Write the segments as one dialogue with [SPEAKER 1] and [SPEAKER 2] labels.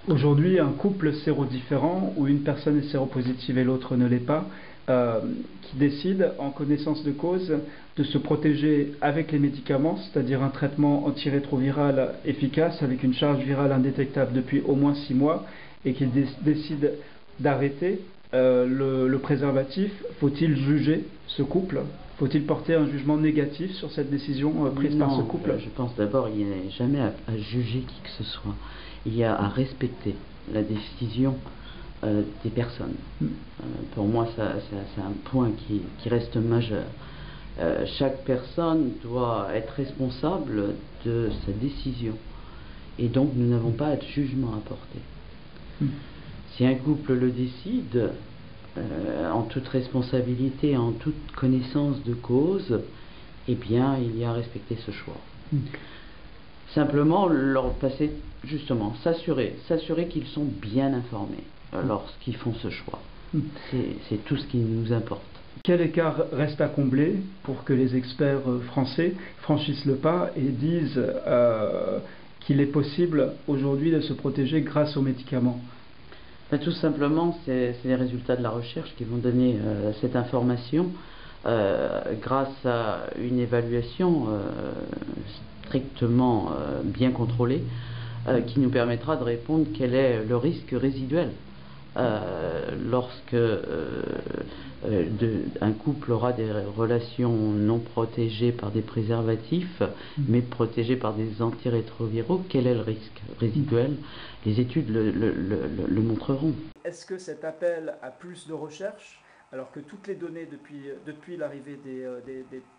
[SPEAKER 1] Aujourd'hui, un couple sérodifférent, où une personne est séropositive et l'autre ne l'est pas, qui décide, en connaissance de cause, de se protéger avec les médicaments, c'est-à-dire un traitement antirétroviral efficace avec une charge virale indétectable depuis au moins 6 mois, et qui décide d'arrêter le préservatif, faut-il juger ce couple? Faut-il porter un jugement négatif sur cette décision prise par ce couple?
[SPEAKER 2] Je pense d'abord qu'il n'y a jamais à juger qui que ce soit. Il y a à respecter la décision des personnes. Pour moi, c'est un point qui reste majeur. Chaque personne doit être responsable de sa décision. Et donc, nous n'avons pas de jugement à porter. Si un couple le décide, en toute responsabilité, en toute connaissance de cause, eh bien, il y a à respecter ce choix. Simplement, leur passer, justement, s'assurer qu'ils sont bien informés lorsqu'ils font ce choix. C'est tout ce qui nous importe.
[SPEAKER 1] Quel écart reste à combler pour que les experts français franchissent le pas et disent qu'il est possible aujourd'hui de se protéger grâce aux médicaments?
[SPEAKER 2] Tout simplement, c'est les résultats de la recherche qui vont donner cette information grâce à une évaluation strictement bien contrôlée qui nous permettra de répondre quel est le risque résiduel lorsque un couple aura des relations non protégées par des préservatifs, mais protégées par des antirétroviraux. Quel est le risque résiduel? Les études le montreront.
[SPEAKER 1] Est-ce que cet appel à plus de recherche, alors que toutes les données depuis l'arrivée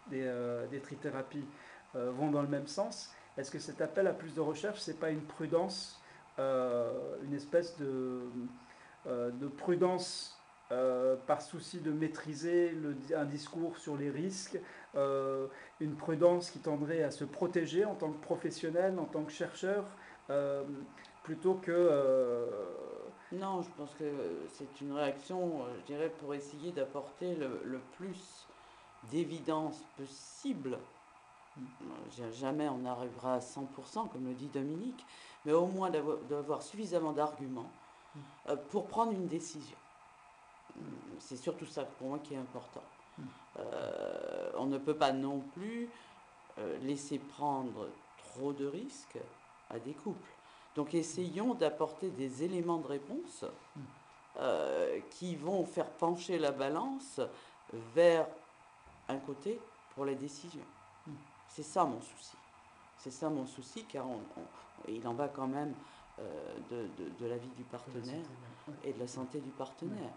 [SPEAKER 1] des trithérapies vont dans le même sens, est-ce que cet appel à plus de recherche, c'est pas une prudence, une espèce de prudence par souci de maîtriser un discours sur les risques, une prudence qui tendrait à se protéger en tant que professionnel, en tant que chercheur, plutôt que...
[SPEAKER 2] Non, je pense que c'est une réaction, je dirais, pour essayer d'apporter le plus d'évidence possible. Jamais on arrivera à 100%, comme le dit Dominique, mais au moins d'avoir suffisamment d'arguments pour prendre une décision. C'est surtout ça pour moi qui est important. On ne peut pas non plus laisser prendre trop de risques à des couples. Donc essayons d'apporter des éléments de réponse qui vont faire pencher la balance vers un côté pour la décision. C'est ça mon souci. C'est ça mon souci, car il en va quand même de la vie du partenaire et de la santé du partenaire.